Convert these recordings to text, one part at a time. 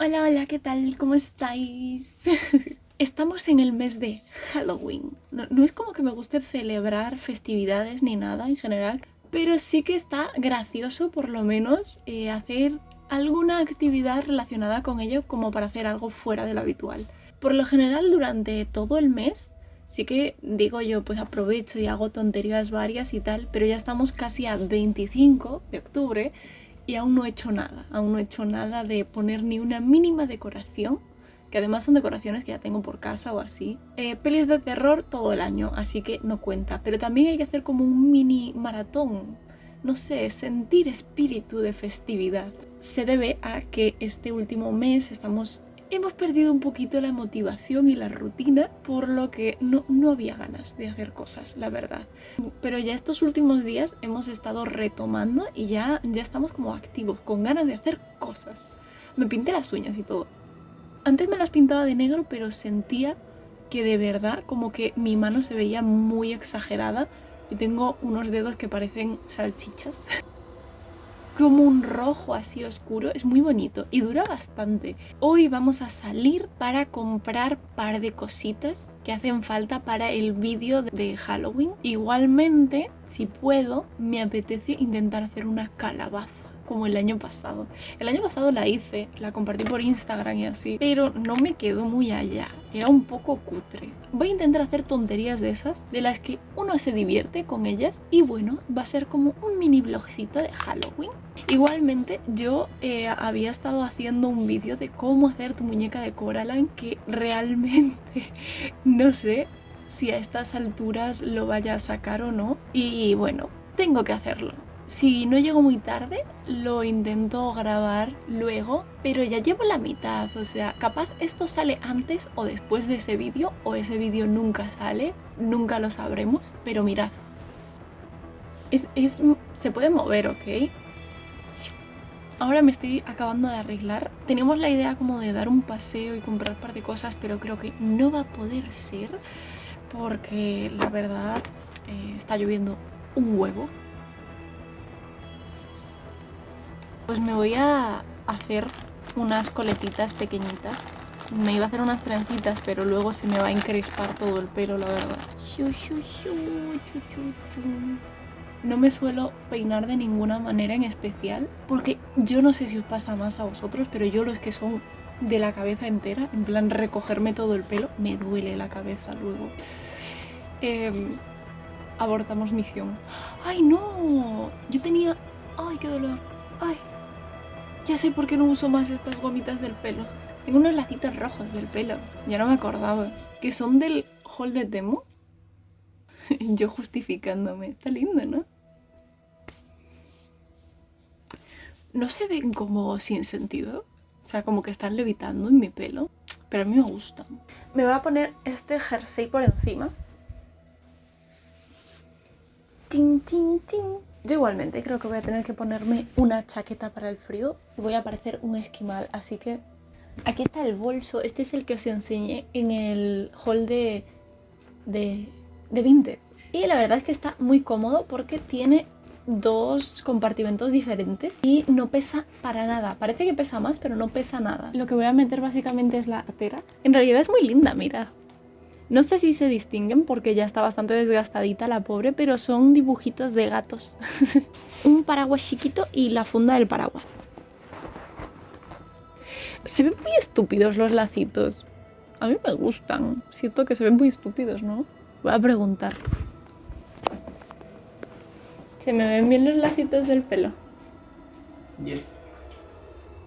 Hola, hola, ¿qué tal? ¿Cómo estáis? Estamos en el mes de Halloween. No es como que me guste celebrar festividades ni nada en general, pero sí que está gracioso por lo menos hacer alguna actividad relacionada con ello como para hacer algo fuera de lo habitual. Por lo general durante todo el mes sí que digo yo pues aprovecho y hago tonterías varias y tal, pero ya estamos casi a 25 de octubre y aún no he hecho nada de poner ni una mínima decoración, que además son decoraciones que ya tengo por casa o así. Pelis de terror todo el año, así que no cuenta, pero también hay que hacer como un mini maratón, no sé, sentir espíritu de festividad. Se debe a que este último mes hemos perdido un poquito la motivación y la rutina, por lo que no había ganas de hacer cosas, la verdad. Pero ya estos últimos días hemos estado retomando y ya estamos como activos, con ganas de hacer cosas. Me pinté las uñas y todo. Antes me las pintaba de negro, pero sentía que de verdad como que mi mano se veía muy exagerada. Yo tengo unos dedos que parecen salchichas. Como un rojo así oscuro, es muy bonito y dura bastante. Hoy vamos a salir para comprar par de cositas que hacen falta para el vídeo de Halloween. Igualmente, si puedo, me apetece intentar hacer una calabaza como el año pasado. El año pasado la hice, la compartí por Instagram y así, pero no me quedó muy allá, era un poco cutre. Voy a intentar hacer tonterías de esas, de las que uno se divierte con ellas, y bueno, va a ser como un mini vlogcito de Halloween. Igualmente yo había estado haciendo un vídeo de cómo hacer tu muñeca de Coraline, que realmente no sé si a estas alturas lo vaya a sacar o no, y bueno, tengo que hacerlo. Si no llego muy tarde, lo intento grabar luego, pero ya llevo la mitad, o sea, capaz esto sale antes o después de ese vídeo, o ese vídeo nunca sale, nunca lo sabremos, pero mirad. Se puede mover, ¿ok? Ahora me estoy acabando de arreglar. Teníamos la idea como de dar un paseo y comprar un par de cosas, pero creo que no va a poder ser porque la verdad está lloviendo un huevo. Pues me voy a hacer unas coletitas pequeñitas. Me iba a hacer unas trencitas, pero luego se me va a encrespar todo el pelo, la verdad. No me suelo peinar de ninguna manera en especial, porque yo no sé si os pasa más a vosotros, pero yo los que son de la cabeza entera, en plan recogerme todo el pelo, me duele la cabeza luego. Abortamos misión. ¡Ay, no! Yo tenía... ¡Ay, qué dolor! ¡Ay! Ya sé por qué no uso más estas gomitas del pelo. Tengo unos lacitos rojos del pelo, ya no me acordaba. Que son del haul de Temu. Yo justificándome. Está lindo, ¿no? No se ven como sin sentido. O sea, como que están levitando en mi pelo. Pero a mí me gustan. Me voy a poner este jersey por encima. Tin, tin, tin. Yo igualmente creo que voy a tener que ponerme una chaqueta para el frío y voy a parecer un esquimal, así que aquí está el bolso. Este es el que os enseñé en el haul de Vinted. Y la verdad es que está muy cómodo porque tiene dos compartimentos diferentes y no pesa para nada. Parece que pesa más, pero no pesa nada. Lo que voy a meter básicamente es la cartera. En realidad es muy linda, mirad. No sé si se distinguen porque ya está bastante desgastadita la pobre, pero son dibujitos de gatos. Un paraguas chiquito y la funda del paraguas. Se ven muy estúpidos los lacitos. A mí me gustan. Siento que se ven muy estúpidos, ¿no? Voy a preguntar. ¿Se me ven bien los lacitos del pelo? Yes.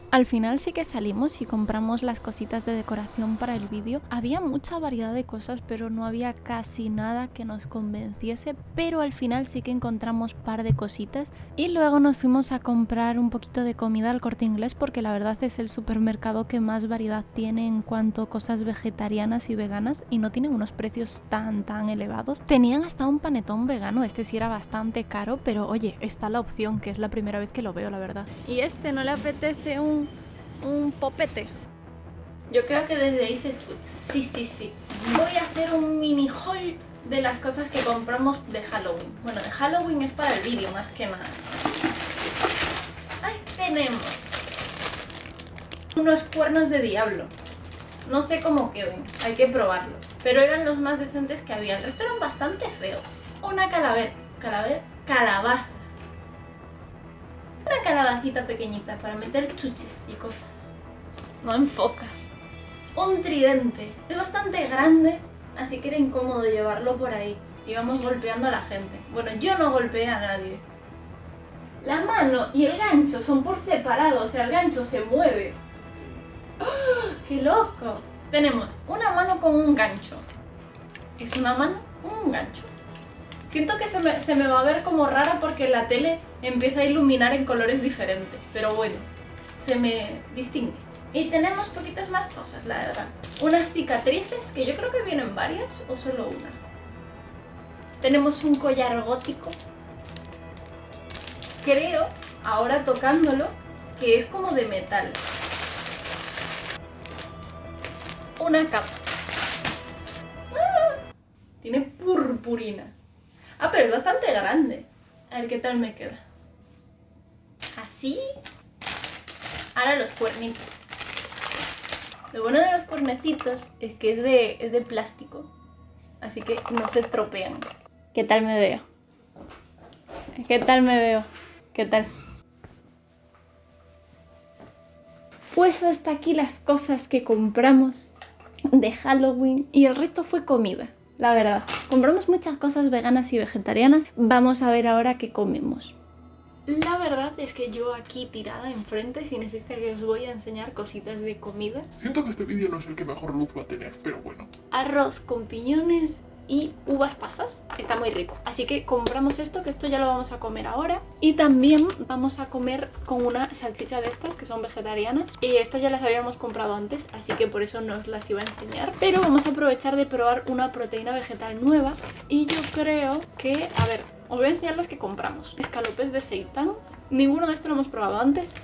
Al final sí que salimos y compramos las cositas de decoración para el vídeo. Había mucha variedad de cosas, pero no había casi nada que nos convenciese. Pero al final sí que encontramos par de cositas. Y luego nos fuimos a comprar un poquito de comida al Corte Inglés, porque la verdad es el supermercado que más variedad tiene en cuanto a cosas vegetarianas y veganas. Y no tienen unos precios tan elevados. Tenían hasta un panetón vegano, este sí era bastante caro, pero oye, está la opción, que es la primera vez que lo veo, la verdad. Y este no le apetece un popete. Yo creo que desde ahí se escucha. Sí. Voy a hacer un mini haul de las cosas que compramos de Halloween. Bueno, de Halloween es para el vídeo más que nada. Ahí tenemos Unos cuernos de diablo. No sé cómo quedan, hay que probarlos. Pero eran los más decentes que había. El resto eran bastante feos. Una calabaza. Una calabacita pequeñita para meter chuches y cosas. No enfoca. Un tridente. Es bastante grande, así que era incómodo llevarlo por ahí. Íbamos golpeando a la gente. Bueno, yo no golpeé a nadie. La mano y el gancho son por separado, o sea, el gancho se mueve. ¡Oh, qué loco! Tenemos una mano con un gancho. Es una mano con un gancho. Siento que se me va a ver como rara porque la tele empieza a iluminar en colores diferentes. Pero bueno, se me distingue. Y tenemos poquitas más cosas, la verdad. Unas cicatrices, que yo creo que vienen varias o solo una. Tenemos un collar gótico. Creo, ahora tocándolo, que es como de metal. Una capa. ¡Ah! Tiene purpurina. Ah, pero es bastante grande. A ver qué tal me queda. Así. Ahora los cuernitos. Lo bueno de los cuernecitos es que es de plástico. Así que no se estropean. ¿Qué tal me veo? ¿Qué tal me veo? ¿Qué tal? Pues hasta aquí las cosas que compramos de Halloween y el resto fue comida, la verdad. Compramos muchas cosas veganas y vegetarianas. Vamos a ver ahora qué comemos. La verdad es que yo aquí tirada enfrente significa que os voy a enseñar cositas de comida. Siento que este vídeo no es el que mejor luz va a tener, pero bueno. Arroz con piñones y uvas pasas. Está muy rico. Así que compramos esto, que esto ya lo vamos a comer ahora. Y también vamos a comer con una salchicha de estas que son vegetarianas. Y estas ya las habíamos comprado antes, así que por eso no os las iba a enseñar. Pero vamos a aprovechar de probar una proteína vegetal nueva. Y yo creo que, a ver, os voy a enseñar las que compramos. Escalopes de seitán. Ninguno de estos lo hemos probado antes.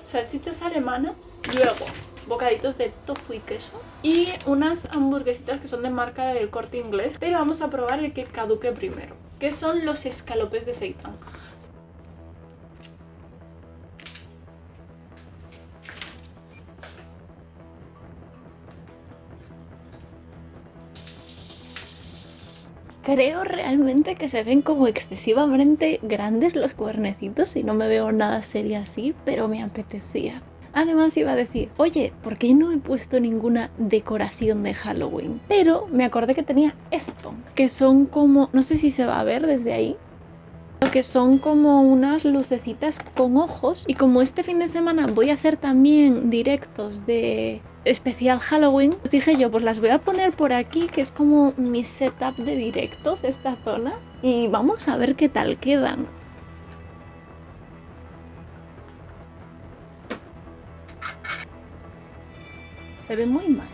Salchichas alemanas. Luego bocaditos de tofu y queso y unas hamburguesitas que son de marca del Corte Inglés, pero vamos a probar el que caduque primero, que son los escalopes de seitán. Creo realmente que se ven como excesivamente grandes los cuernecitos y no me veo nada seria así, pero me apetecía. Además iba a decir, oye, ¿por qué no he puesto ninguna decoración de Halloween? Pero me acordé que tenía esto, que son como, no sé si se va a ver desde ahí, que son como unas lucecitas con ojos. Y como este fin de semana voy a hacer también directos de especial Halloween, os dije yo, pues las voy a poner por aquí, que es como mi setup de directos, esta zona. Y vamos a ver qué tal quedan. Se ve muy mal.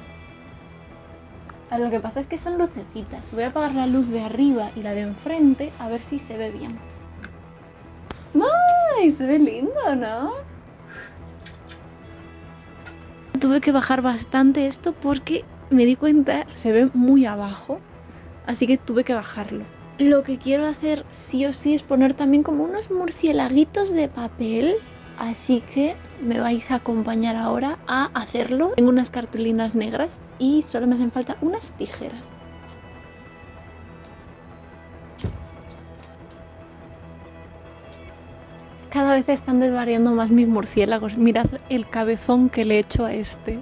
Lo que pasa es que son lucecitas. Voy a apagar la luz de arriba y la de enfrente a ver si se ve bien. ¡Ay! Se ve lindo, ¿no? Tuve que bajar bastante esto porque me di cuenta, se ve muy abajo, así que tuve que bajarlo. Lo que quiero hacer sí o sí es poner también como unos murciélaguitos de papel. Así que me vais a acompañar ahora a hacerlo. Tengo unas cartulinas negras y solo me hacen falta unas tijeras. Cada vez están desvariando más mis murciélagos. Mirad el cabezón que le he hecho a este.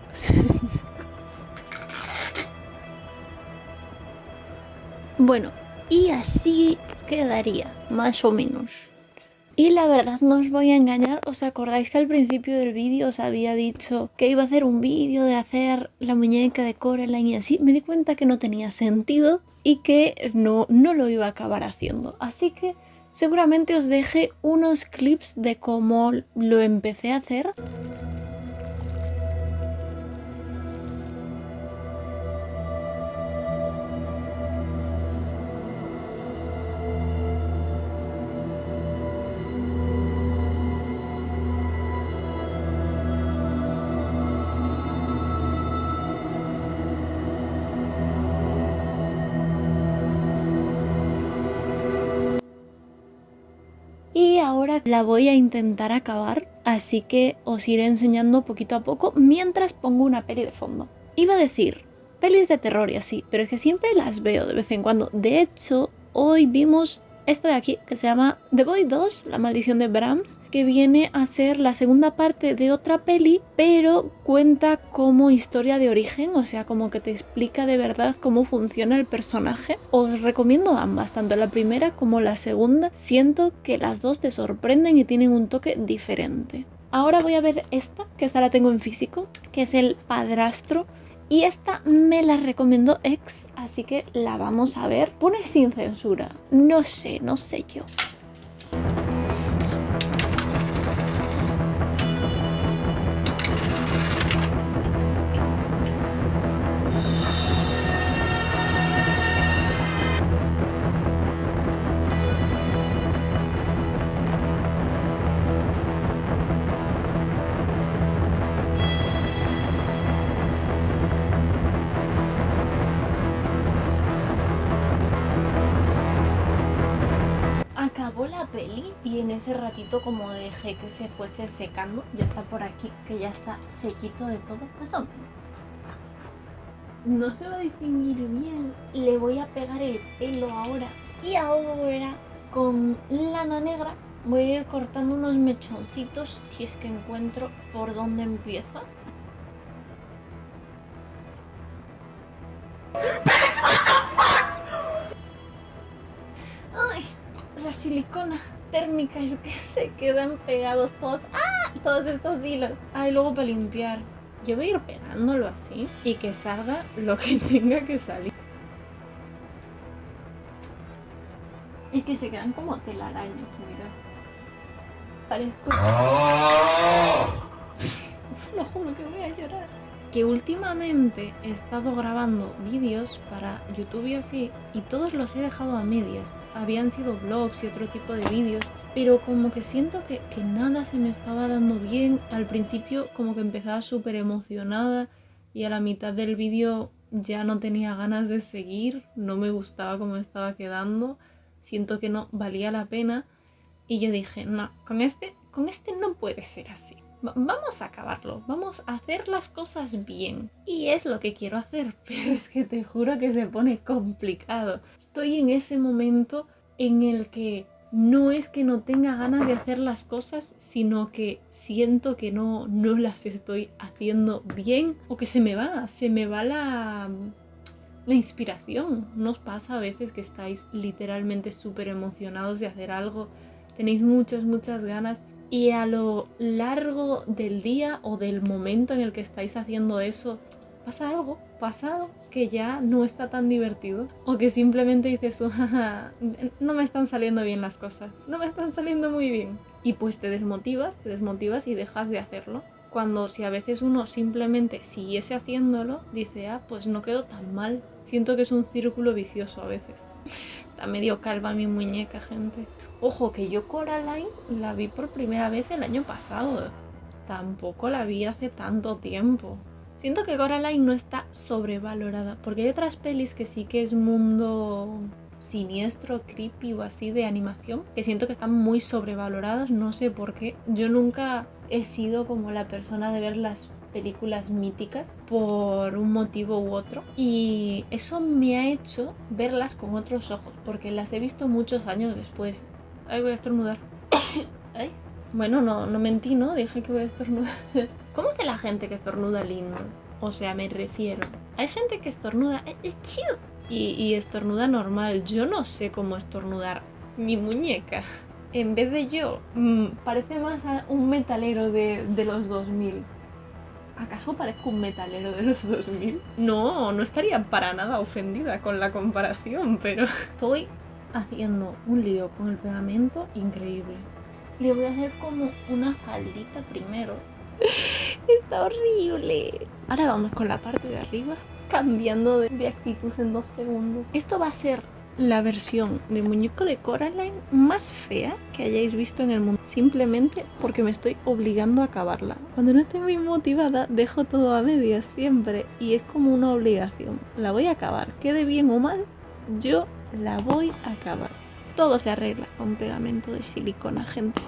Bueno, y así quedaría, más o menos. Y la verdad no os voy a engañar, ¿os acordáis que al principio del vídeo os había dicho que iba a hacer un vídeo de hacer la muñeca de Coraline y así? Me di cuenta que no tenía sentido y que no lo iba a acabar haciendo. Así que seguramente os deje unos clips de cómo lo empecé a hacer. Y ahora la voy a intentar acabar, así que os iré enseñando poquito a poco mientras pongo una peli de fondo. Iba a decir pelis de terror y así, pero es que siempre las veo de vez en cuando. De hecho, hoy vimos esta de aquí, que se llama The Boy 2, La maldición de Brahms, que viene a ser la segunda parte de otra peli, pero cuenta como historia de origen, o sea, como que te explica de verdad cómo funciona el personaje. Os recomiendo ambas, tanto la primera como la segunda. Siento que las dos te sorprenden y tienen un toque diferente. Ahora voy a ver esta, que esta la tengo en físico, que es El padrastro. Y esta me la recomendó Ex, así que la vamos a ver. Pone sin censura. No sé yo. Acabó la peli y en ese ratito como dejé que se fuese secando, ya está por aquí, que ya está sequito de todo, más o menos. No se va a distinguir bien, le voy a pegar el pelo ahora y ahora con lana negra voy a ir cortando unos mechoncitos si es que encuentro por dónde empieza. ¡Ay! La silicona térmica es que se quedan pegados todos estos hilos. Ay, luego para limpiar. Yo voy a ir pegándolo así y que salga lo que tenga que salir. Es que se quedan como telarañas, mira. Parezco... Lo juro que voy a llorar. Que últimamente he estado grabando vídeos para YouTube y así, y todos los he dejado a medias. Habían sido vlogs y otro tipo de vídeos, pero como que siento que nada se me estaba dando bien. Al principio como que empezaba súper emocionada y a la mitad del vídeo ya no tenía ganas de seguir, no me gustaba cómo estaba quedando, siento que no valía la pena y yo dije, no, con este no puede ser así. Vamos a acabarlo, vamos a hacer las cosas bien. Y es lo que quiero hacer, pero es que te juro que se pone complicado. Estoy en ese momento en el que no es que no tenga ganas de hacer las cosas, sino que siento que no las estoy haciendo bien o que se me va la inspiración. ¿No os pasa a veces que estáis literalmente súper emocionados de hacer algo? Tenéis muchas ganas y a lo largo del día o del momento en el que estáis haciendo eso, pasa algo que ya no está tan divertido. O que simplemente dices tú, jaja, no me están saliendo bien las cosas, no me están saliendo muy bien. Y pues te desmotivas y dejas de hacerlo. Cuando si a veces uno simplemente siguiese haciéndolo, dice, pues no quedó tan mal. Siento que es un círculo vicioso a veces. Está medio calva mi muñeca, gente. Ojo, que yo Coraline la vi por primera vez el año pasado. Tampoco la vi hace tanto tiempo. Siento que Coraline no está sobrevalorada, porque hay otras pelis que sí que es mundo siniestro, creepy o así de animación, que siento que están muy sobrevaloradas, no sé por qué. Yo nunca he sido como la persona de ver las películas míticas por un motivo u otro, y eso me ha hecho verlas con otros ojos, porque las he visto muchos años después. Ay, voy a estornudar. Ay. Bueno, no mentí, ¿no? Dije que voy a estornudar. ¿Cómo que la gente que estornuda lindo? O sea, me refiero, hay gente que estornuda chill y estornuda normal. Yo no sé cómo estornudar. Mi muñeca, en vez de yo, parece más a un metalero de los 2000. ¿Acaso parezco un metalero de los 2000? No estaría para nada ofendida con la comparación, pero estoy haciendo un lío con el pegamento increíble. Le voy a hacer como una faldita primero. Está horrible. Ahora vamos con la parte de arriba, cambiando de actitud en 2 segundos. Esto va a ser la versión de muñeco de Coraline más fea que hayáis visto en el mundo, simplemente porque me estoy obligando a acabarla. Cuando no estoy muy motivada, dejo todo a medias siempre y es como una obligación. La voy a acabar, quede bien o mal, yo la voy a acabar. Todo se arregla con pegamento de silicona, gente.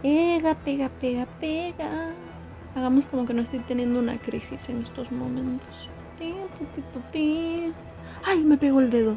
Pega, pega, pega, pega. Hagamos como que no estoy teniendo una crisis en estos momentos. ¡Ay, me pegó el dedo!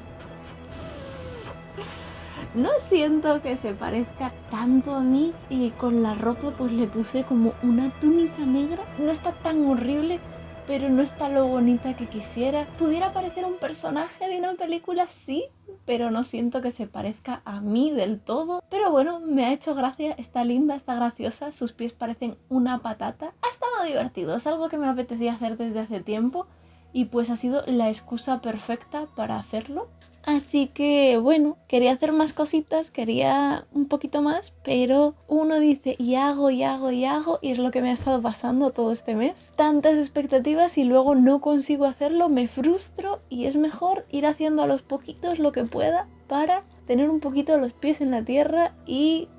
No siento que se parezca tanto a mí y con la ropa pues le puse como una túnica negra. No está tan horrible, pero no está lo bonita que quisiera. Pudiera parecer un personaje de una película, sí, pero no siento que se parezca a mí del todo. Pero bueno, me ha hecho gracia, está linda, está graciosa, sus pies parecen una patata. Ha estado divertido, es algo que me apetecía hacer desde hace tiempo y pues ha sido la excusa perfecta para hacerlo. Así que bueno, quería hacer más cositas, quería un poquito más, pero uno dice y hago y es lo que me ha estado pasando todo este mes. Tantas expectativas y luego no consigo hacerlo, me frustro y es mejor ir haciendo a los poquitos lo que pueda para tener un poquito los pies en la tierra y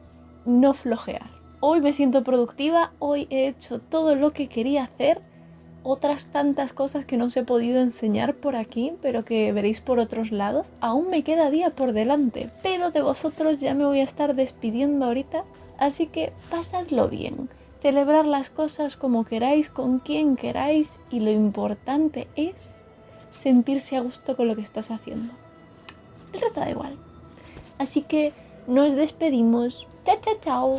no flojear. Hoy me siento productiva, hoy he hecho todo lo que quería hacer. Otras tantas cosas que no os he podido enseñar por aquí, pero que veréis por otros lados. Aún me queda día por delante, pero de vosotros ya me voy a estar despidiendo ahorita, así que pasadlo bien. Celebrar las cosas como queráis, con quien queráis, y lo importante es sentirse a gusto con lo que estás haciendo. El resto da igual. Así que nos despedimos. Chao, chao, chao.